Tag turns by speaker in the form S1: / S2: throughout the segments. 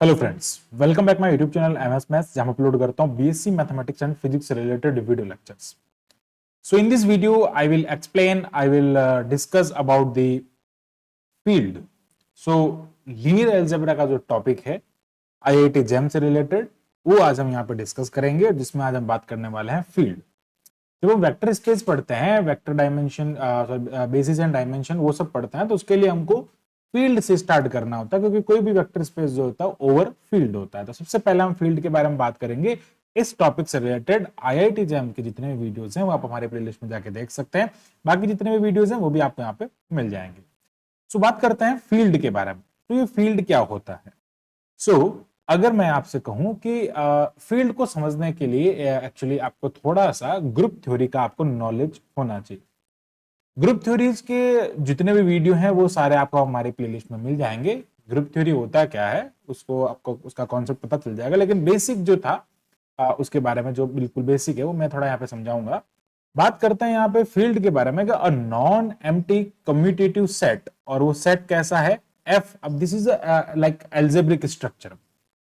S1: Hello friends, welcome back my YouTube channel MS maths, जहां मैं upload करता हूं बीएससी मैथमेटिक्स एंड फिजिक्स से related video lectures. So in this video I will discuss about the field. So linear algebra का जो topic है IIT GeM से related, वो आज हम यहाँ पे डिस्कस करेंगे, जिसमें आज हम बात करने वाले हैं फील्ड. जब हम वेक्टर स्पेस पढ़ते हैं, vector dimension, basis and dimension, वो सब पढ़ते हैं, तो उसके लिए हमको फील्ड से स्टार्ट करना होता है, क्योंकि कोई भी वेक्टर स्पेस जो होता है ओवर फील्ड होता है. तो सबसे पहले हम फील्ड के बारे में बात करेंगे. इस टॉपिक से रिलेटेड आईआईटी जैम के जितने भी वीडियोस हैं वो आप हमारे प्लेलिस्ट में जाके देख सकते हैं. बाकी जितने भी वीडियोस हैं वो भी आपको यहाँ पे मिल जाएंगे. सो बात करते हैं फील्ड के बारे में. तो ये फील्ड क्या होता है? सो अगर मैं आपसे कहूं कि फील्ड को समझने के लिए एक्चुअली आपको थोड़ा सा ग्रुप थ्योरी का आपको नॉलेज होना चाहिए. ग्रुप थ्योरीज के जितने भी वीडियो हैं वो सारे आपको हमारे प्लेलिस्ट में मिल जाएंगे. ग्रुप थ्योरी होता क्या है उसको आपको उसका कॉन्सेप्ट पता चल जाएगा, लेकिन बेसिक जो था उसके बारे में जो बिल्कुल बेसिक है वो मैं थोड़ा यहाँ पे समझाऊंगा. बात करते हैं यहाँ पे फील्ड के बारे में. A non empty commutative set, और वो सेट कैसा है? एफ. अब this is like algebraic structure.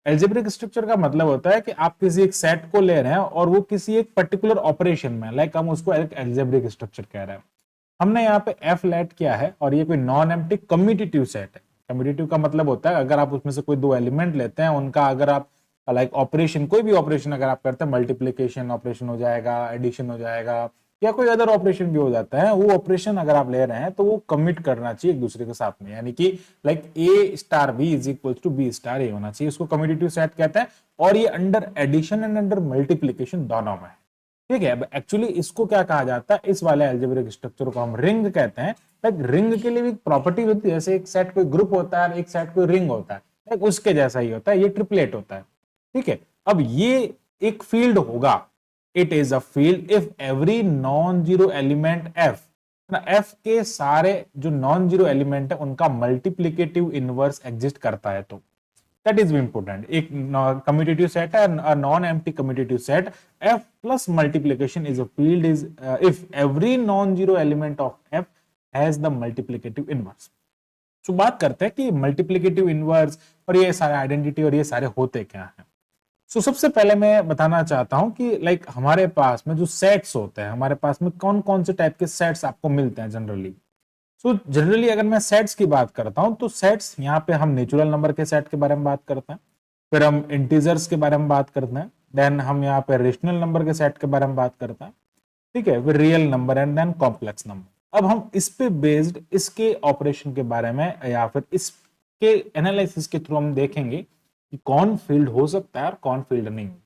S1: Algebraic structure का मतलब होता है कि आप किसी एक सेट को ले रहे हैं और वो किसी एक पर्टिकुलर ऑपरेशन में, लाइक हम उसको एक एल्जेब्रिक स्ट्रक्चर कह रहे हैं. हमने यहाँ पे एफ लेट किया है और ये कोई नॉन एम्प्टी कम्यूटेटिव सेट है. कम्यूटेटिव का मतलब होता है अगर आप उसमें से कोई दो एलिमेंट लेते हैं, उनका अगर आप लाइक ऑपरेशन, कोई भी ऑपरेशन अगर आप करते हैं, मल्टीप्लीकेशन ऑपरेशन हो जाएगा, एडिशन हो जाएगा, या कोई अदर ऑपरेशन भी हो जाता है, वो ऑपरेशन अगर आप ले रहे हैं तो वो कमिट करना चाहिए एक दूसरे के साथ में. यानी कि like A star B is equal to B star A होना चाहिए. उसको कम्यूटेटिव सेट कहते हैं. और ये under addition and under multiplication दोनों में है. ठीक है. अब एक्चुअली इसको क्या कहा जाता है, इस वाले अलजेब्रिक स्ट्रक्चर को हम रिंग कहते हैं. लाइक रिंग के लिए भी प्रॉपर्टी होती है, जैसे एक सेट कोई ग्रुप होता है, एक सेट कोई रिंग होता है, लाइक उसके जैसा ही होता है. ये ट्रिपलेट होता है. ठीक है. अब ये एक फील्ड होगा. It is a field if every non zero element F, F के सारे जो नॉन जीरो एलिमेंट है उनका मल्टीप्लीकेटिव इनवर्स एग्जिस्ट करता है. तो that is important. एक commutative set है, a non-empty commutative set. F plus multiplication is a field is if every non-zero element of F has the multiplicative inverse. So बात करते हैं कि multiplicative inverse और ये सारे आइडेंटिटी और ये सारे होते क्या हैं. So सबसे पहले मैं बताना चाहता हूं कि लाइक हमारे पास में जो सेट्स होते हैं, हमारे पास में कौन कौन से टाइप के सेट्स आपको मिलते हैं जनरली. सो जनरली अगर मैं सेट्स की बात करता हूं तो सेट्स यहाँ पे हम नेचुरल नंबर के सेट के बारे में बात करते हैं, फिर हम इंटीजर्स के बारे में बात करते हैं, देन हम यहाँ पे रेशनल नंबर के सेट के बारे में बात करते हैं. ठीक है. फिर real number and then complex number. अब हम इस पे बेस्ड इसके ऑपरेशन के बारे में या फिर इसके एनालिसिस के थ्रू हम देखेंगे कि कौन फील्ड हो सकता है और कौन फील्ड नहीं होता.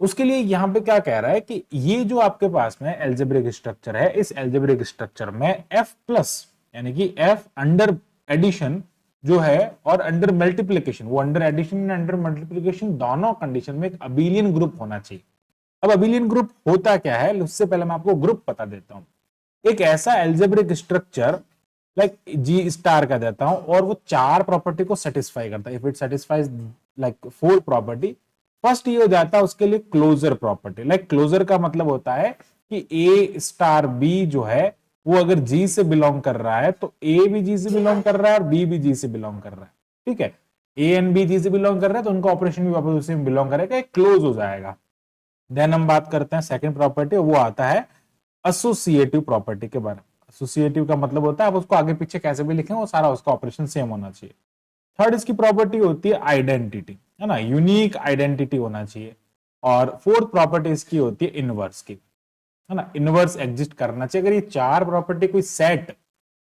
S1: उसके लिए यहाँ पे क्या कह रहा है कि ये जो आपके पास में एल्जेब्रिक स्ट्रक्चर है, इस एल्जेब्रिक स्ट्रक्चर में एफ प्लस यानी कि एफ अंडर एडिशन जो है और अंडर मल्टीप्लीकेशन, वो अंडर एडिशन और अंडर मल्टीप्लीकेशन दोनों कंडीशन में एक अबिलियन ग्रुप होना चाहिए. अब अबिलियन ग्रुप होता क्या है, उससे पहले मैं आपको ग्रुप बता देता हूं. एक ऐसा एल्जेब्रिक स्ट्रक्चर लाइक जी स्टार का देता हूं और वो चार प्रॉपर्टी को सेटिस्फाई करता है. If it satisfies like four property, first ये हो जाता है उसके लिए क्लोजर प्रॉपर्टी. लाइक क्लोजर का मतलब होता है कि ए स्टार बी जो है वो अगर जी से बिलोंग कर रहा है तो ए भी जी से बिलोंग कर रहा है और बी भी जी से बिलोंग कर रहा है. ठीक है. ए एंड बी जी से बिलोंग कर रहा है तो उनका ऑपरेशन भी वापस उसी में बिलोंग करेगा, क्लोज हो जाएगा. देन हम बात करते हैं सेकंड प्रॉपर्टी, वो आता है एसोसिएटिव प्रॉपर्टी के बारे में. एसोसिएटिव का मतलब होता है आप उसको आगे पीछे कैसे भी लिखें वो सारा उसका ऑपरेशन सेम होना चाहिए. थर्ड इसकी प्रॉपर्टी होती है आइडेंटिटी, है ना, यूनिक आइडेंटिटी होना चाहिए. और फोर्थ प्रॉपर्टी इसकी होती है इनवर्स की, है ना, इनवर्स एग्जिस्ट करना चाहिए. अगर ये चार प्रॉपर्टी कोई सेट,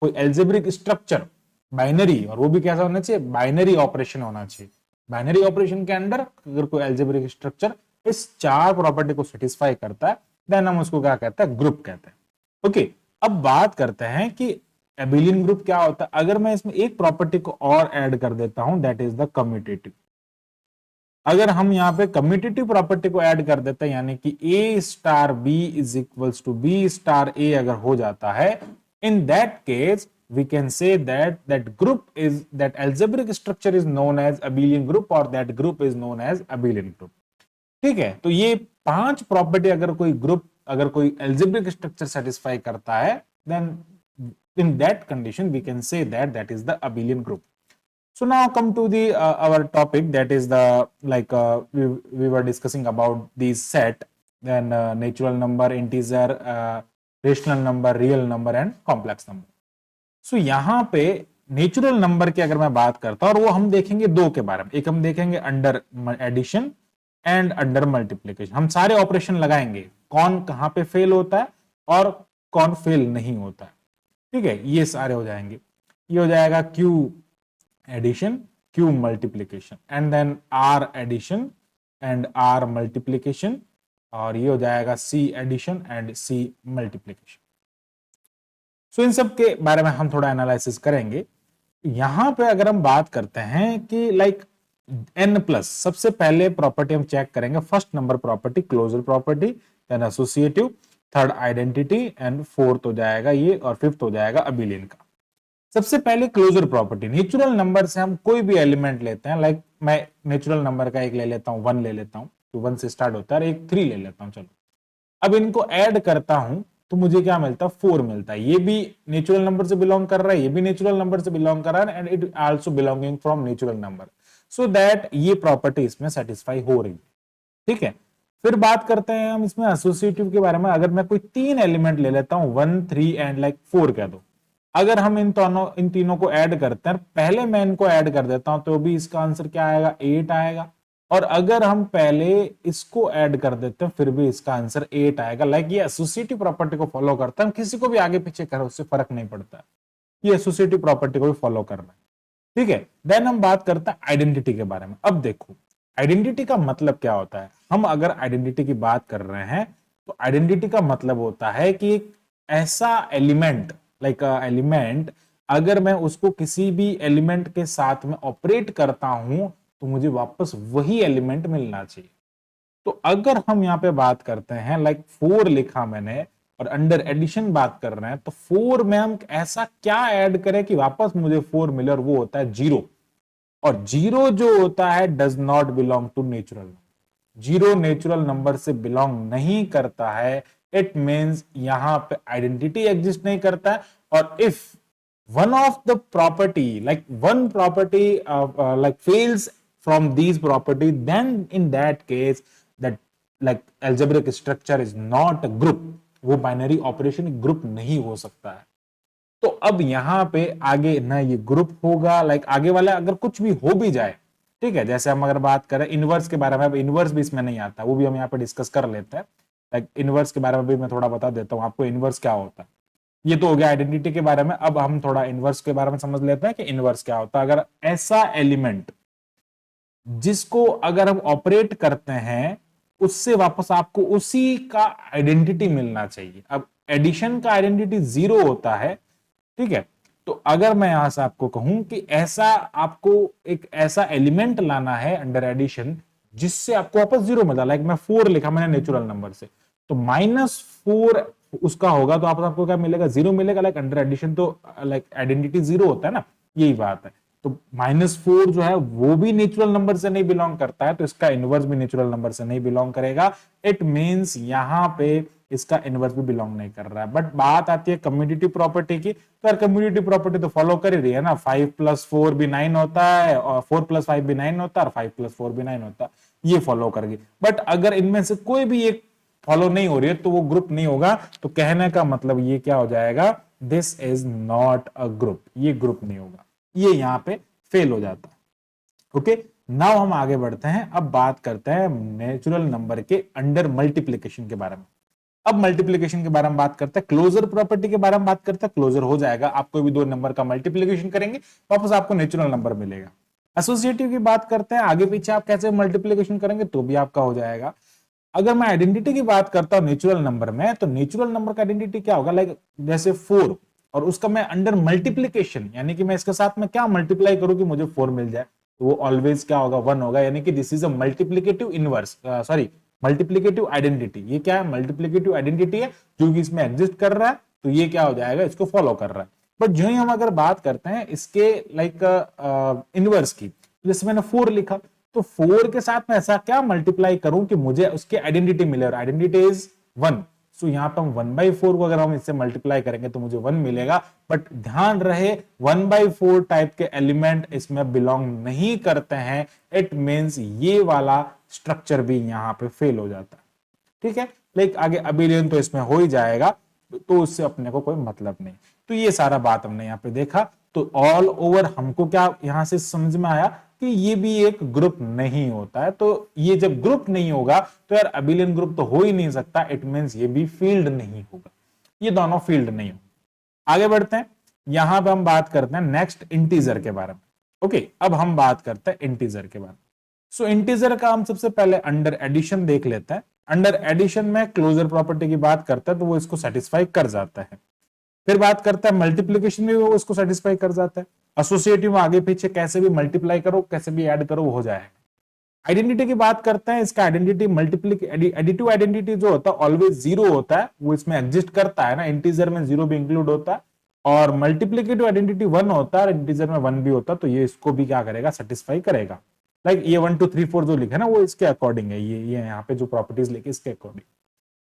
S1: कोई एल्जेब्रिक स्ट्रक्चर बाइनरी, और वो भी कैसा होना चाहिए, बाइनरी ऑपरेशन होना चाहिए. बाइनरी ऑपरेशन के अंडर अगर कोई एल्जेब्रिक स्ट्रक्चर इस चार प्रॉपर्टी को सेटिस्फाई करता है, देन हम उसको क्या कहते हैं, ग्रुप कहते हैं. ओके. अब बात करते हैं कि एबिलियन ग्रुप क्या होता है. अगर मैं इसमें एक प्रॉपर्टी को और ऐड कर देता हूं, दैट इज द कम्यूटेटिव. अगर हम यहाँ पे कम्यूटेटिव प्रॉपर्टी को ऐड कर देते हैं, यानी कि A star B is equals to B star A अगर हो जाता है, in that case we can say that group is, that algebraic structure is known as abelian group or that group is known as abelian group. ठीक है. तो ये पांच property अगर कोई ग्रुप, अगर कोई एल्जेब्रिक स्ट्रक्चर सेटिस्फाई करता है, then in that condition we can say that is the abelian group. So now come to the our topic, that is the like we were discussing about these set, then natural number, integer, rational number, real number and complex number. So यहाँ पे natural number की अगर मैं बात करता हूं, और वो हम देखेंगे दो के बारे में, एक हम देखेंगे under addition and under multiplication. हम सारे ऑपरेशन लगाएंगे, कौन कहां पे फेल होता है और कौन फेल नहीं होता है, ठीक है, ये सारे हो जाएंगे। ये हो जाएगा Q addition, Q multiplication, and then R addition and R multiplication, और ये हो जाएगा C addition and C multiplication. So इन सब के बारे में हम थोड़ा एनालिसिस करेंगे। यहां पे अगर हम बात करते हैं कि लाइक n प्लस, सबसे पहले प्रॉपर्टी हम चेक करेंगे, first number property closure property, then associative, third identity and fourth हो जाएगा ये, और फिफ्थ हो जाएगा अबिलियन का। सबसे पहले क्लोजर प्रॉपर्टी, नेचुरल नंबर से हम कोई भी एलिमेंट लेते हैं, लाइक मैं नेचुरल नंबर का एक ले लेता हूं, 1 ले लेता हूं, तो 1 से स्टार्ट होता है, और एक 3 ले लेता हूं, चलो अब इनको ऐड करता हूं तो मुझे क्या मिलता है, 4 मिलता है। ये भी नेचुरल नंबर से बिलोंग कर रहा है, ये भी नेचुरल नंबर से बिलोंग कर रहा है, and it also belonging from natural number, so that ये प्रॉपर्टी इसमें सेटिस्फाई हो रही है, ठीक है। फिर बात करते हैं हम इसमें एसोसिएटिव के बारे में। अगर मैं कोई 3 एलिमेंट ले लेता हूं, 1, 3 एंड लाइक 4 कह दो, अगर हम इन तीनों को ऐड करते हैं, पहले मैं इनको ऐड कर देता हूं, तो भी इसका आंसर क्या आएगा, 8 आएगा, और अगर हम पहले इसको ऐड कर देते हैं फिर भी इसका आंसर 8 आएगा। लाइक ये एसोसिएटिव प्रॉपर्टी को फॉलो करता है, किसी को भी आगे पीछे करो उससे फर्क नहीं पड़ता, ये एसोसिएटिव प्रॉपर्टी को भी फॉलो कर रहा है, ठीक है। देन हम बात करते हैं आइडेंटिटी के बारे में। अब देखो आइडेंटिटी का मतलब क्या होता है, हम अगर आइडेंटिटी की बात कर रहे हैं तो आइडेंटिटी का मतलब होता है कि एक ऐसा एलिमेंट, लाइक एलिमेंट, अगर मैं उसको किसी भी एलिमेंट के साथ में ऑपरेट करता हूं तो मुझे वापस वही एलिमेंट मिलना चाहिए। तो अगर हम यहाँ पे बात करते हैं, लाइक 4 लिखा मैंने और अंडर एडिशन बात कर रहे हैं, तो 4 में हम ऐसा क्या ऐड करें कि वापस मुझे 4 मिले, और वो होता है 0। और 0 जो होता है does not belong to natural number, 0 natural number से बिलोंग नहीं करता है। इट मीन्स यहां पे आइडेंटिटी एग्जिस्ट नहीं करता है। और if one of the property, like one property like fails from these property, then in that case that like algebraic structure is not a group, वो बाइनरी ऑपरेशन ग्रुप नहीं हो सकता है। तो अब यहां पे आगे ना ये ग्रुप होगा, लाइक आगे वाला अगर कुछ भी हो भी जाए, ठीक है, जैसे हम अगर बात करें इनवर्स के बारे में, अब इनवर्स भी इसमें नहीं आता, वो भी हम यहाँ पे डिस्कस कर लेते हैं। लाइक इनवर्स के बारे में भी मैं थोड़ा बता देता हूँ आपको, इनवर्स क्या होता है। ये तो हो गया आइडेंटिटी के बारे में। अब हम थोड़ा इनवर्स के बारे में समझ लेते हैं कि इनवर्स क्या होता है। अगर ऐसा एलिमेंट जिसको अगर हम ऑपरेट करते हैं उससे वापस आपको उसी का आइडेंटिटी मिलना चाहिए। अब एडिशन का आइडेंटिटी 0 होता है, ठीक है। तो अगर मैं यहां से आपको कहूं कि ऐसा आपको एक ऐसा एलिमेंट लाना है अंडर एडिशन जिससे आपको वापस 0 मिलता, लाइक मैं 4 लिखा मैंने नेचुरल नंबर से, तो -4 उसका होगा तो आपको क्या मिलेगा, 0 मिलेगा। लाइक अंडर एडिशन तो लाइक आइडेंटिटी 0 होता है ना, यही बात है। तो -4 जो है वो भी नेचुरल नंबर से नहीं बिलोंग करता है, तो इसका इनवर्स भी नेचुरल नंबर से नहीं बिलोंग करेगा। इट मींस यहां पे इसका इनवर्स भी बिलोंग नहीं कर रहा है। बट बात आती है कम्यूटेटिव प्रॉपर्टी की, तो यार कम्यूटेटिव प्रॉपर्टी तो फॉलो कर ही रही है ना, 5 + 4 भी 9 होता है, और 4 + 5 भी 9 होता है, और 5 + 4 भी 9 होता है, ये फॉलो करेगी। बट अगर इनमें से कोई भी एक फॉलो नहीं हो रही है तो वो ग्रुप नहीं होगा। तो कहने का मतलब ये क्या हो जाएगा, this is not a group, ये ग्रुप नहीं होगा, ये यहां पे फेल हो जाता है। ओके, नाउ हम आगे बढ़ते हैं। अब बात करते हैं नेचुरल नंबर के अंडर मल्टीप्लीकेशन के बारे में। अब मल्टीप्लीकेशन के बारे में बात करते हैं, क्लोजर प्रॉपर्टी के बारे में बात करते हैं। क्लोजर हो जाएगा, आप कोई भी 2 नंबर का मल्टीप्लीकेशन करेंगे वापस आपको नेचुरल नंबर मिलेगा। एसोसिएटिव की बात करते हैं, आगे पीछे आप कैसे मल्टीप्लीकेशन करेंगे तो भी आपका हो जाएगा। अगर मैं आइडेंटिटी की बात करता हूं नेचुरल नंबर में, तो नेचुरल नंबर का आइडेंटिटी क्या होगा, लाइक जैसे 4, और उसका मैं अंडर मल्टीप्लीकेशन, यानी कि मैं इसके साथ में क्या मल्टीप्लाई करूं कि मुझे 4 मिल जाए, तो वो ऑलवेज क्या होगा, 1 होगा। यानी कि this is a multiplicative inverse, sorry multiplicative identity. ये क्या है, मल्टीप्लीकेटिव आइडेंटिटी है जो कि इसमें एग्जिस्ट कर रहा है, तो ये क्या हो जाएगा, इसको फॉलो कर रहा है। बट जो ही हम अगर बात करते हैं इसके लाइक इनवर्स की, जैसे मैंने 4 लिखा, तो 4 के साथ में ऐसा क्या मल्टीप्लाई करूं कि मुझे उसकी आइडेंटिटी मिले, और आइडेंटिटी इज 1। सो यहाँ पे हम 1/4 को अगर हम इससे मल्टीप्लाई करेंगे तो मुझे 1 मिलेगा, बट ध्यान रहे 1/4 टाइप के एलिमेंट इसमें बिलोंग नहीं करते हैं, इट मींस ये वाला स्ट्रक्चर भी यहाँ पे फेल हो जाता है, ठीक है। लाइक आगे अबिलियन तो इसमें हो ही जाएगा, तो उससे अपने को कोई मतलब नहीं। तो ये सारा बात हमने यहाँ पे देखा। तो ऑल ओवर हमको क्या यहां से समझ में आया कि ये भी एक ग्रुप नहीं होता है। तो ये जब ग्रुप नहीं होगा तो यार अबिलियन ग्रुप तो हो ही नहीं सकता, इट मींस ये भी फील्ड नहीं होगा, ये दोनों फील्ड नहीं होगा। आगे बढ़ते हैं, यहां पे हम बात करते हैं नेक्स्ट इंटीजर के बारे में। ओके, अब हम बात करते हैं इंटीजर के बारे में। सो इंटीजर का हम सबसे पहले अंडर एडिशन देख लेते हैं। अंडर एडिशन में क्लोजर प्रॉपर्टी की बात करता है तो वो इसको सेटिस्फाई कर जाता है। फिर बात करता है मल्टीप्लीकेशन में, वो इसको सेटिस्फाई कर जाता है। एसोसिएटिव में आगे पीछे कैसे भी मल्टीप्लाई करो, कैसे भी ऐड करो, वो हो जाएगा। आइडेंटिटी की बात करते हैं, इसका आइडेंटिटी एडिटिव आइडेंटिटी जो होता है ऑलवेज जीरो होता है, वो इसमें एग्जिस्ट करता है ना, इंटीजर में जीरो भी इंक्लूड होता है। और मल्टीप्लीकेटिव आइडेंटिटी 1 होता है, इंटीजर में 1 भी होता है, तो ये इसको भी क्या करेगा, सेटिस्फाई करेगा। लाइक ये 1 2 3 4 जो लिखा है ना, वो इसके अकॉर्डिंग है, ये यहाँ पे जो प्रॉपर्टीज लिखे इसके अकॉर्डिंग।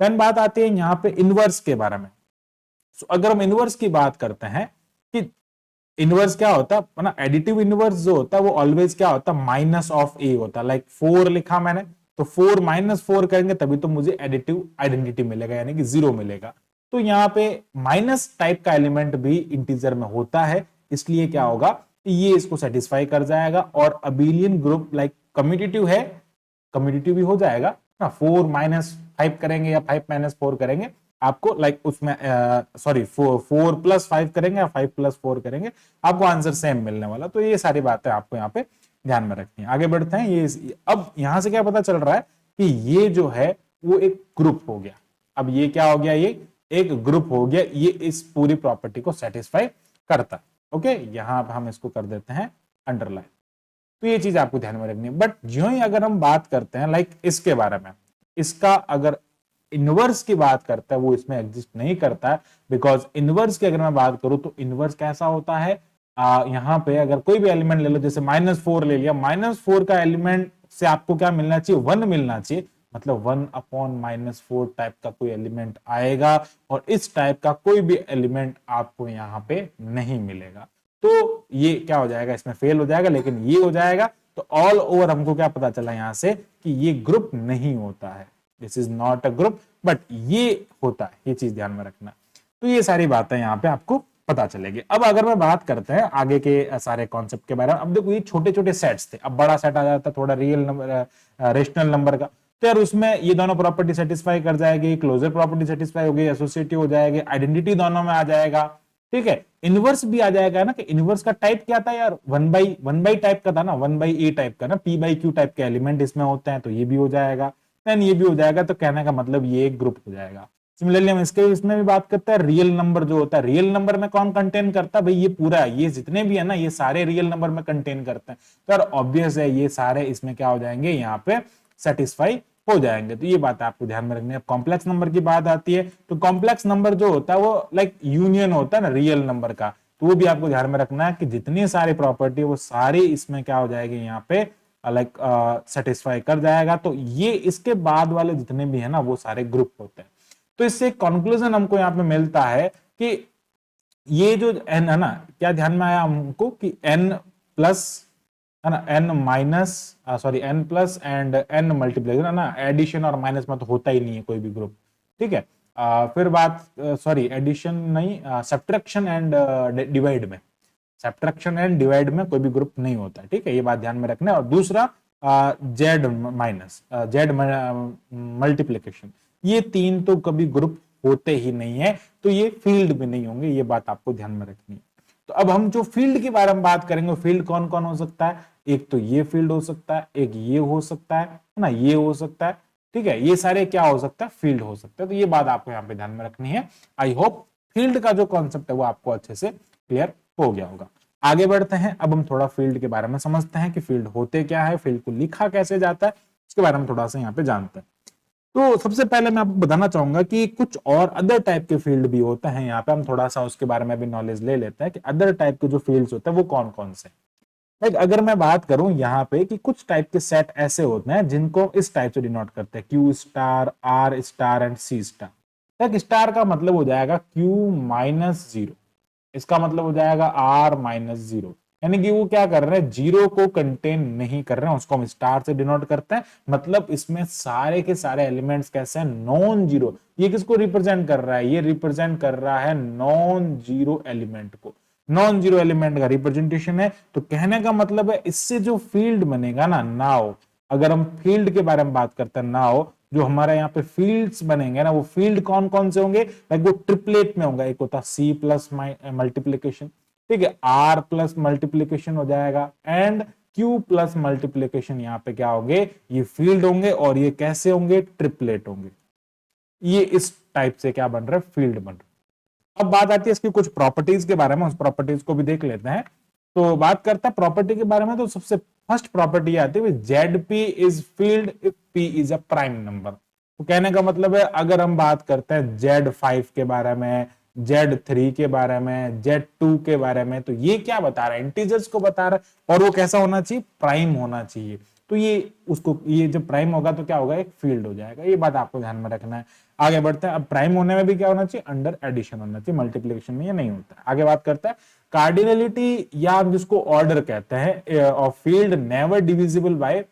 S1: देन बात आती है यहाँ पे इनवर्स के बारे में। So, अगर हम इनवर्स की बात करते हैं कि इनवर्स क्या होता है ना, एडिटिव इनवर्स जो होता है वो ऑलवेज क्या होता है, माइनस ऑफ ए होता है। लाइक 4 लिखा मैंने, तो 4 -4 करेंगे तभी तो मुझे एडिटिव आइडेंटिटी मिलेगा, यानी कि 0 मिलेगा। तो यहाँ पे माइनस टाइप का एलिमेंट भी इंटीजर में होता है, इसलिए क्या होगा, ये इसको सेटिस्फाई कर जाएगा। और अबिलियन ग्रुप लाइक कम्यूटेटिव है, कम्यूटेटिव भी हो जाएगा ना, 4 -5 करेंगे या 5 -4 करेंगे आपको, लाइक उसमें सॉरी 4 + 5 करेंगे या 5 + 4 करेंगे, आपको आंसर सेम मिलने वाला। तो ये सारी बातें आपको यहाँ पे ध्यान में रखनी है। आगे बढ़ते हैं, ये अब यहां से क्या पता चल रहा है कि ये जो है वो एक ग्रुप हो गया। अब ये क्या हो गया, ये एक ग्रुप हो गया, ये इस पूरी प्रॉपर्टी को सेटिस्फाई करता है। ओके, यहां पर हम इसको कर देते हैं अंडरलाइन। तो ये चीज आपको ध्यान में रखनी है। बट जो ही अगर हम बात करते हैं लाइक इसके बारे में, इसका अगर इनवर्स की बात करता है वो इसमें एग्जिस्ट नहीं करता है, बिकॉज इनवर्स की अगर मैं बात करूं तो इनवर्स कैसा होता है, यहां पे अगर कोई भी एलिमेंट ले लो, जैसे -4 ले लिया, -4 का एलिमेंट से आपको क्या मिलना चाहिए, 1 मिलना चाहिए, मतलब 1/-4 टाइप का कोई एलिमेंट आएगा, और इस टाइप का कोई भी एलिमेंट आपको यहाँ पे नहीं मिलेगा। तो ये क्या हो जाएगा, इसमें फेल हो जाएगा, लेकिन ये हो जाएगा। तो ऑल ओवर हमको क्या पता चला यहां से कि ये ग्रुप नहीं होता है, this is not a group, but ये होता है, ये चीज ध्यान में रखना। तो ये सारी बातें यहाँ पे आपको पता चलेगी। अब अगर मैं बात करते हैं आगे के सारे कॉन्सेप्ट के बारे में, अब देखो ये छोटे छोटे सेट्स थे, अब बड़ा सेट आ जाता है थोड़ा रियल नंबर, रेशनल नंबर का, तो यार उसमें ये दोनों प्रॉपर्टी सेटिस्फाई कर जाएगी, क्लोजर प्रॉपर्टी सेटिस्फाई होगी, एसोसिएटिव हो जाएगी, आइडेंटिटी दोनों में आ जाएगा, ठीक है। इनवर्स भी आ जाएगा ना, कि इनवर्स का टाइप क्या था यार, 1/1 टाइप का था ना, 1/a टाइप का ना, p/q टाइप के एलिमेंट इसमें होते हैं, तो ये भी हो जाएगा, देन ये भी हो जाएगा। तो कहने का मतलब ये एक ग्रुप हो जाएगा। सिमिलरली हम इसमें भी बात करते हैं, रियल नंबर जो होता है, रियल नंबर में कौन कंटेन करता है भाई, ये पूरा, ये जितने भी है ना, ये सारे रियल नंबर में कंटेन करते हैं। तो यार ऑब्वियस है ये सारे इसमें क्या हो जाएंगे, यहाँ पे सेटिस्फाई हो जाएंगे। तो ये बात आपको ध्यान में रखनी है। कॉम्प्लेक्स नंबर की बात आती है, तो कॉम्प्लेक्स नंबर जो होता है वो लाइक यूनियन होता है ना रियल नंबर का, तो वो भी आपको ध्यान में रखना है कि जितनी सारी प्रॉपर्टी वो सारी इसमें क्या हो जाएगी, यहाँ पे लाइक सेटिस्फाई कर जाएगा। तो ये इसके बाद वाले जितने भी है ना वो सारे ग्रुप होते हैं। तो इससे कंक्लूजन हमको यहाँ पे मिलता है कि ये जो n है ना, क्या ध्यान में आया हमको कि n प्लस है ना, n minus sorry n plus and n multiply है ना, एडिशन और माइनस में तो होता ही नहीं है कोई भी ग्रुप, ठीक है। फिर बात सॉरी एडिशन नहीं, सब्ट्रैक्शन एंड डिवाइड में, सब्ट्रैक्शन एंड डिवाइड में कोई भी ग्रुप नहीं होता है, ठीक है, ये बात ध्यान में रखना है। और दूसरा जेड माइनस जेड मल्टीप्लीकेशन, ये तीन तो कभी ग्रुप होते ही नहीं है, तो ये फील्ड में नहीं होंगे, ये बात आपको ध्यान में रखनी है। तो अब हम जो फील्ड के बारे में बात करेंगे, फील्ड कौन कौन हो सकता है, एक तो ये फील्ड हो सकता है, एक ये हो सकता है ना, ये हो सकता है, ठीक है, ये सारे क्या हो सकता है, फील्ड हो सकता है। तो ये बात आपको यहाँ पे ध्यान में रखनी है। आई होप फील्ड का जो कॉन्सेप्ट है वो आपको अच्छे से क्लियर हो गया होगा। आगे बढ़ते हैं, अब हम थोड़ा फील्ड के बारे में समझते हैं कि फील्ड होते क्या है, फील्ड को लिखा कैसे जाता है, इसके बारे में थोड़ा सा यहाँ पे जानते हैं। तो सबसे पहले मैं आपको बताना चाहूंगा कि कुछ और अदर टाइप के फील्ड भी होते हैं, यहाँ पे हम थोड़ा सा उसके बारे में भी नॉलेज ले लेते हैं कि अदर टाइप के जो फील्ड्स होते हैं वो कौन कौन से। लाइक अगर मैं बात करूं यहाँ पे कि कुछ टाइप के सेट ऐसे होते हैं जिनको इस टाइप से डिनोट करते हैं, Q star, R star and C star. देख स्टार का मतलब हो जाएगा Q माइनस जीरो, इसका मतलब हो जाएगा R माइनस जीरो, यानी कि वो क्या कर रहे हैं, जीरो को कंटेन नहीं कर रहे हैं, उसको हम स्टार से डिनोट करते हैं। मतलब इसमें सारे के सारे एलिमेंट्स कैसे हैं, नॉन जीरो। ये किसको रिप्रेजेंट कर रहा है, ये रिप्रेजेंट कर रहा है नॉन जीरो एलिमेंट को, नॉन जीरो एलिमेंट का रिप्रेजेंटेशन है। तो कहने का मतलब है इससे जो फील्ड बनेगा ना, नाउ अगर हम फील्ड के बारे में बात करते हैं, नाउ जो हमारे यहाँ पे फील्ड्स बनेंगे ना, वो फील्ड कौन कौन से होंगे, लाइक वो ट्रिपलेट में होगा। एक होता C प्लस मल्टीप्लीकेशन, ठीक है, R प्लस मल्टीप्लीकेशन हो जाएगा, एंड Q प्लस मल्टीप्लीकेशन यहाँ पे क्या होंगे, ये फील्ड होंगे, और ये कैसे होंगे, ट्रिपलेट होंगे। ये इस टाइप से क्या बन रहा है, फील्ड बन रहा है। अब बात आती है इसकी कुछ प्रॉपर्टीज के बारे में, उस प्रॉपर्टीज को भी देख लेते हैं। तो बात करता है प्रॉपर्टी के बारे में, तो सबसे फर्स्ट प्रॉपर्टी आती है ZP is field if P is a prime number. तो कहने का मतलब है अगर हम बात करते हैं Z5 के बारे में, Z3 के बारे में, Z2 के बारे में, तो ये क्या बता रहा है, इंटीजर्स को बता रहा है, और वो कैसा होना चाहिए, प्राइम होना चाहिए। तो ये उसको, ये जब प्राइम होगा तो क्या होगा, एक फील्ड हो जाएगा। ये बात आपको ध्यान में रखना है। आगे बढ़ते हैं। अब प्राइम होने में भी क्या होना चाहिए, अंडर एडिशन होना चाहिए, मल्टीप्लिकेशन में ये नहीं होता। आगे बात करता है कार्डिनलिटी, या जिसको ऑर्डर कहते हैं, of field never divisible by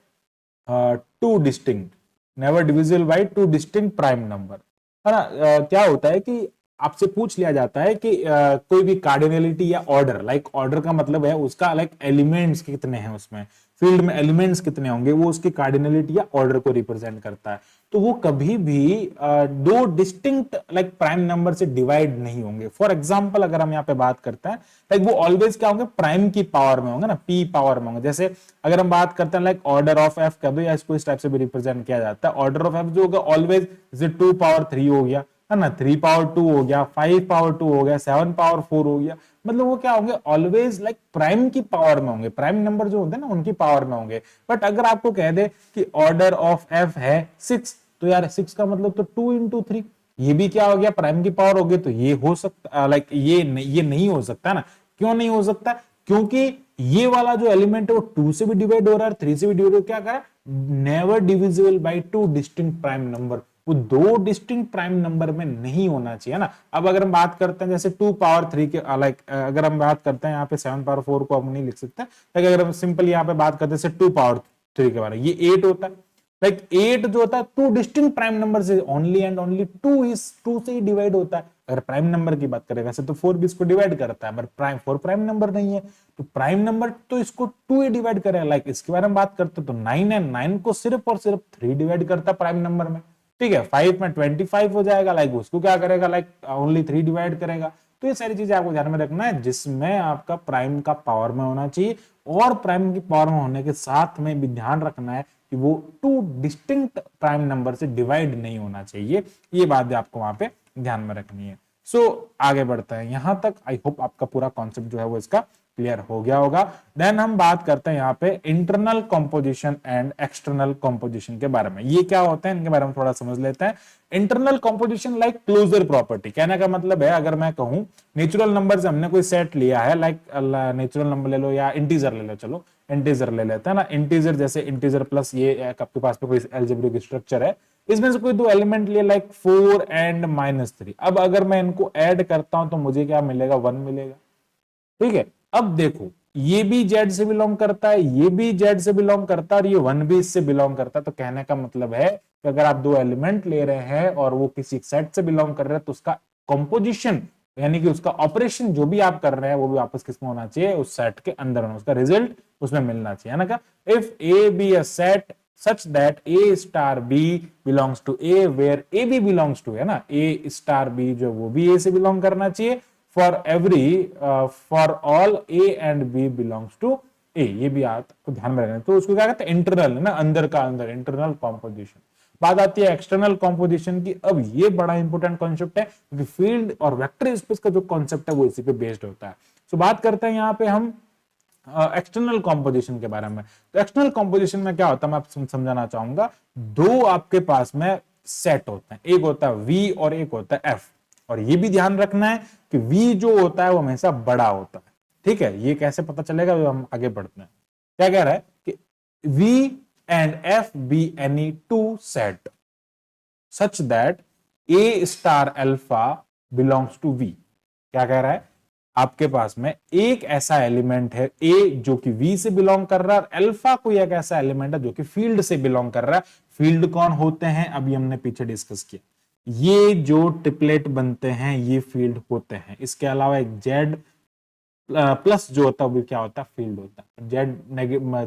S1: two distinct, never divisible by two distinct prime number, है ना। क्या होता है कि आपसे पूछ लिया जाता है कि कोई भी कार्डिनलिटी या ऑर्डर, लाइक ऑर्डर का मतलब है उसका लाइक एलिमेंट्स कितने हैं, उसमें फील्ड में एलिमेंट्स कितने होंगे, वो उसकी कार्डिनलिटी या ऑर्डर को रिप्रेजेंट करता है। तो वो कभी भी दो डिस्टिंक्ट लाइक प्राइम नंबर से डिवाइड नहीं होंगे। फॉर एग्जांपल अगर हम यहाँ पे बात करते हैं, लाइक वो ऑलवेज क्या होंगे, प्राइम की पावर में होंगे ना, P पावर में होंगे। जैसे अगर हम बात करते हैं लाइक ऑर्डर ऑफ F कर दो, या इसको इस टाइप से भी रिप्रेजेंट किया जाता है, ऑर्डर ऑफ F जो होगा ऑलवेज, जैसे 2 पावर 3 हो गया, है ना, 3 पावर 2 हो गया, 5 पावर 2 हो गया, 7 पावर 4 हो गया। मतलब वो क्या होंगे, ऑलवेज लाइक प्राइम की पावर में होंगे, प्राइम नंबर जो होते हैं ना उनकी पावर में होंगे। बट अगर आपको कह दे कि ऑर्डर ऑफ F है 6, तो यार 6 का मतलब तो 2 इंटू 3, ये भी क्या हो गया, प्राइम की पावर हो गई। तो ये हो सकता, लाइक ये नहीं हो सकता ना। क्यों नहीं हो सकता, क्योंकि ये वाला जो एलिमेंट है वो 2 से भी डिवाइड हो रहा है, 3 से भी डिवाइड हो, क्या करा, never divisible by two distinct prime number, वो दो डिस्टिंक्ट प्राइम नंबर में नहीं होना चाहिए ना। अब अगर हम बात करते हैं जैसे 2 पावर 3 के, लाइक अगर हम बात करते हैं यहाँ पे 7 पावर 4 को हम नहीं लिख सकते, लेकिन अगर हम सिंपल यहाँ पे बात करते हैं 2 पावर 3 के बारे में, ये 8 होता है। लाइक 8 जो होता है टू डिस्टिंक्ट प्राइम नंबर से, ओनली एंड ओनली 2 से ही डिवाइड होता है। अगर प्राइम नंबर की बात करें, वैसे तो 4 भी इसको डिवाइड करता है, बट प्राइम 4 प्राइम नंबर नहीं है, तो प्राइम नंबर तो इसको 2 ही डिवाइड करेगा। लाइक इसके बारे में बात करते तो 9 है, 9 को सिर्फ और सिर्फ 3 डिवाइड करता है प्राइम नंबर में, ठीक है। 5 में 25 हो जाएगा, लाइक उसको क्या करेगा, लाइक ओनली 3 डिवाइड करेगा। तो ये सारी चीजें आपको ध्यान में रखना है, जिसमें आपका प्राइम का पावर में होना चाहिए, और प्राइम की पावर में होने के साथ में भी ध्यान रखना है कि वो टू डिस्टिंक्ट प्राइम नंबर से डिवाइड नहीं होना चाहिए। ये बात भी आपको वहां पे ध्यान में रखनी है। सो आगे बढ़ते हैं, यहां तक आई होप आपका पूरा कॉन्सेप्ट जो है वो इसका क्लियर हो गया होगा। देन हम बात करते हैं यहाँ पे internal composition and external composition के बारे में। ये क्या होते हैं, इनके बारे में थोड़ा समझ लेते हैं। Internal composition like closure property, कहने का मतलब है अगर मैं कहूं नेचुरल नंबर से हमने कोई सेट लिया है, लाइक नेचुरल नंबर ले लो या इंटीजर ले लो, चलो इंटीजर ले लेते हैं ना। इंटीजर जैसे इंटीजर प्लस ये आपके पास में कोई अलजेब्रिक स्ट्रक्चर है, इसमें से कोई दो एलिमेंट लिए लाइक 4 एंड -3। अब अगर मैं इनको ऐड करता हूं तो मुझे क्या मिलेगा, 1 मिलेगा, ठीक है। अब देखो ये भी जेड से बिलोंग करता है, ये भी जेड से बिलोंग करता है, और ये 1 भी इससे बिलोंग करता है। तो कहने का मतलब है कि अगर आप दो एलिमेंट ले रहे हैं और वो किसी सेट से बिलोंग कर रहे हैं, तो उसका कंपोजिशन यानी कि उसका ऑपरेशन जो भी आप कर रहे हैं वो भी वापस किसमें होना चाहिए, उस सेट के अंदर होना, उसका रिजल्ट उसमें मिलना चाहिए, है ना। If A be a set such that A star B belongs to A where A B belongs to, है ना, A star B जो वो भी A से बिलोंग करना चाहिए, for every for all A and B belongs to A, ये भी आपको ध्यान में रखना है। तो उसको क्या कहते हैं, इंटरनल, है ना, अंदर का अंदर, इंटरनल कॉम्पोजिशन। बात आती है एक्सटर्नल कॉम्पोजिशन की। अब ये बड़ा इंपॉर्टेंट कॉन्सेप्ट है, क्योंकि फील्ड और वेक्टर स्पेस का जो कॉन्सेप्ट है वो इसी पे बेस्ड होता है। तो बात करते हैं यहाँ पे हम एक्सटर्नल कॉम्पोजिशन के बारे में। तो एक्सटर्नल कॉम्पोजिशन में क्या होता है, मैं आपको समझाना चाहूंगा। दो आपके पास में सेट होते हैं, एक होता है V और एक होता है F। और ये भी ध्यान रखना है कि V जो होता है वो हमेशा बड़ा होता है, ठीक है। ये कैसे पता चलेगा, तो हम आगे बढ़ते हैं। क्या कह रहा है कि V and F be any two set such that a star alpha belongs to V. क्या कह रहा है, आपके पास में एक ऐसा एलिमेंट है ए जो कि वी से बिलोंग कर रहा है, अल्फा कोई एक ऐसा एलिमेंट है जो कि फील्ड से बिलोंग कर रहा है। फील्ड कौन होते हैं, अभी हमने पीछे डिस्कस किया, ये जो ट्रिपलेट बनते हैं ये फील्ड होते हैं। इसके अलावा एक जेड प्लस जो होता है वो क्या होता है, फील्ड होता है।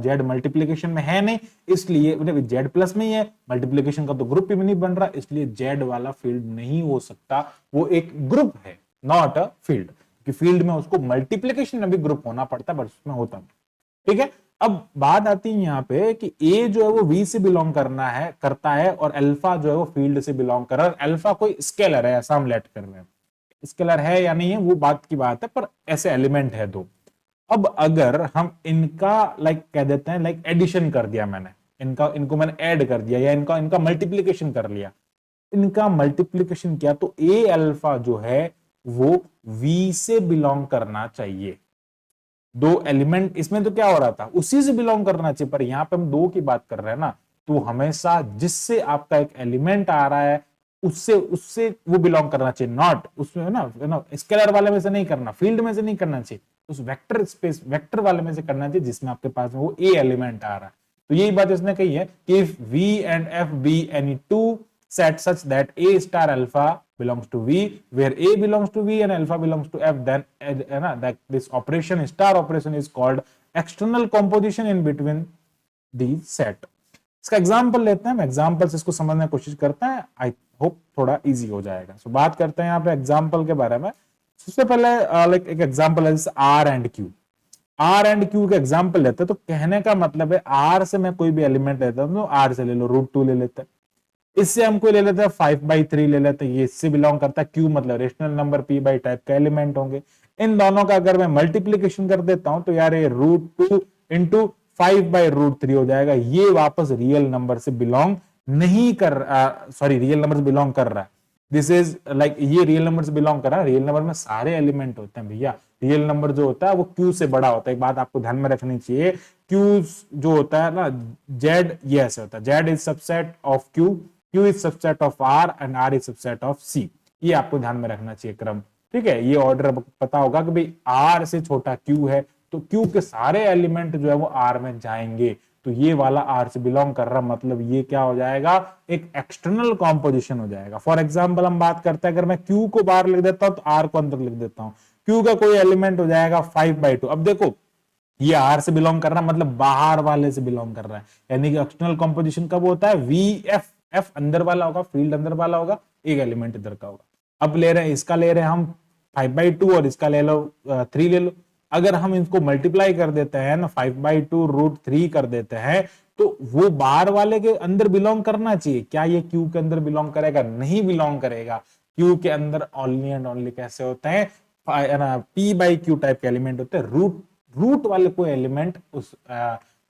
S1: जेड मल्टीप्लीकेशन में है नहीं, इसलिए जेड प्लस में ही है, मल्टीप्लीकेशन का तो ग्रुप ही नहीं बन रहा, इसलिए जेड वाला फील्ड नहीं हो सकता, वो एक ग्रुप है, नॉट अ फील्ड। कि फील्ड में उसको मल्टीप्लीकेशन में भी ग्रुप होना पड़ता है, बट उसमें होता नहीं। ठीक है, अब बात आती है यहाँ पे कि ए जो है वो वी से बिलोंग करता है और अल्फा जो है वो फील्ड से बिलोंग कर रहा है। अल्फा कोई स्केलर है, ऐसा हम लेट कर रहे हैं, स्केलर है या नहीं है वो बात की बात है, पर ऐसे एलिमेंट है दो। अब अगर हम इनका कह देते हैं एडिशन कर दिया मैंने, इनको मैंने ऐड कर दिया या इनका मल्टीप्लीकेशन कर लिया, इनका मल्टीप्लीकेशन किया, तो ए अल्फा जो है वो वी से बिलोंग करना चाहिए। दो एलिमेंट इसमें तो क्या हो रहा था, उसी से बिलोंग करना चाहिए, पर यहां पे हम दो की बात कर रहे हैं ना, तो हमेशा जिससे आपका एक एलिमेंट आ रहा है उससे उससे वो बिलोंग करना चाहिए, नॉट उसमें ना स्केलर वाले में से नहीं करना, फील्ड में से नहीं करना चाहिए, उस वेक्टर स्पेस वेक्टर वाले में से करना चाहिए जिसमें आपके पास में वो ए एलिमेंट आ रहा है। तो यही बात इसने कही है कि if V and F be any two set such that A star alpha belongs to V, where A belongs to V and alpha belongs to F, then that this operation, star operation, is called external composition in between these set. इसका example लेते हैं, हम example से इसको समझने की कोशिश करते हैं, आई होप थोड़ा इजी हो जाएगा। सो बात करते हैं यहाँ पे एग्जांपल के बारे में। सबसे पहले एक एग्जांपल है जैसे R and Q. R and Q का एग्जांपल लेते हैं, तो कहने का मतलब है आर से मैं कोई भी एलिमेंट लेता हूं तो आर से ले लो, √2 ले लेते हैं, इससे हम कोई ले लेते हैं 5/3 ले लेते हैं, ये इससे बिलोंग करता है, क्यू मतलब rational number p by type का एलिमेंट होंगे। इन दोनों का अगर मैं मल्टीप्लीकेशन कर देता हूं तो यार ये √2 इंटू 5/√3 हो जाएगा, ये वापस रियल नंबर से बिलोंग नहीं कर सॉरी रियल नंबर से बिलोंग कर रहा है। दिस इज ये रियल नंबर से बिलोंग कर रहा है। रियल नंबर में सारे एलिमेंट होते हैं भैया, रियल नंबर जो होता है वो क्यू से बड़ा होता है। एक बात आपको ध्यान में रखनी चाहिए, क्यू जो होता है ना, जेड ये ऐसे होता है, Z is subset of Q, Q is subset of R and R is subset of C। ये आपको ध्यान में रखना चाहिए क्रम, ठीक है। ये ऑर्डर पता होगा कि भाई R से छोटा Q है तो Q के सारे एलिमेंट जो है वो R में जाएंगे, तो ये वाला R से बिलोंग कर रहा, मतलब ये क्या हो जाएगा, एक एक्सटर्नल कॉम्पोजिशन हो जाएगा। फॉर एग्जाम्पल हम बात करते हैं, अगर मैं Q को बाहर लिख देता हूं तो R को अंदर लिख देता हूं, Q का कोई एलिमेंट हो जाएगा 5/2। अब देखो ये आर से बिलोंग कर रहा है, मतलब बाहर वाले से बिलोंग कर रहा है, यानी कि एक्सटर्नल कॉम्पोजिशन कब होता है, वी एफ, एफ अंदर वाला होगा, फील्ड अंदर वाला होगा, एक एलिमेंट इधर का होगा। अब ले रहे हैं इसका, ले रहे हैं हम 5/2 और इसका ले लो 3 ले लो। अगर हम इनको मल्टीप्लाई कर देते हैं ना, 5/2 √3 कर देते हैं, तो वो बाहर वाले के अंदर बिलोंग करना चाहिए। क्या ये क्यू के अंदर बिलोंग करेगा, नहीं बिलोंग करेगा। क्यू के अंदर ओनली एंड ओनली कैसे होते हैं, p/q टाइप के एलिमेंट होते हैं, रूट वाले कोई एलिमेंट उस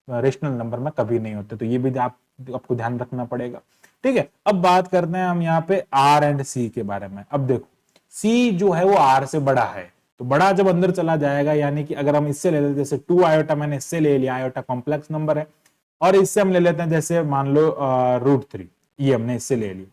S1: रेशनल नंबर में कभी नहीं होते। तो ये भी आपको ध्यान रखना पड़ेगा, ठीक है। अब बात करते हैं हम यहाँ पे आर एंड सी के बारे में। अब देखो सी जो है वो आर से बड़ा है, तो बड़ा जब अंदर चला जाएगा, यानी कि अगर हम इससे ले लेते हैं जैसे 2 आयोटा, मैंने इससे ले लिया, आयोटा कॉम्प्लेक्स नंबर है, और इससे हम ले लेते हैं जैसे मान लो √3, ये हमने इससे ले लिया।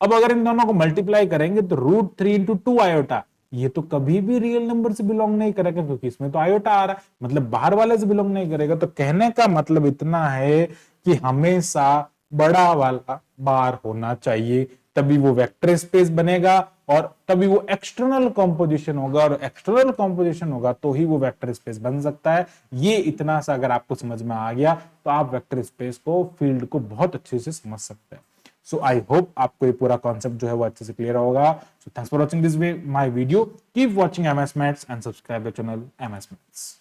S1: अब अगर इन दोनों को मल्टीप्लाई करेंगे तो √3 इंटू 2 आयोटा, ये तो कभी भी रियल नंबर से बिलोंग नहीं करेगा, क्योंकि इसमें तो आयोटा आ रहा है, मतलब बाहर वाले से बिलोंग नहीं करेगा। तो कहने का मतलब इतना है कि हमेशा बड़ा वाला बार होना चाहिए, तभी वो वेक्टर स्पेस बनेगा और तभी वो एक्सटर्नल कॉम्पोजिशन होगा, और एक्सटर्नल कॉम्पोजिशन होगा तो ही वो वेक्टर स्पेस बन सकता है। ये इतना सा अगर आपको समझ में आ गया तो आप वेक्टर स्पेस को, फील्ड को बहुत अच्छे से समझ सकते हैं। सो आई होप आपको ये पूरा कॉन्सेप्ट जो है वो अच्छे से क्लियर होगा। So thanks for watching this my video, keep watching MS Maths and subscribe the channel MS Maths।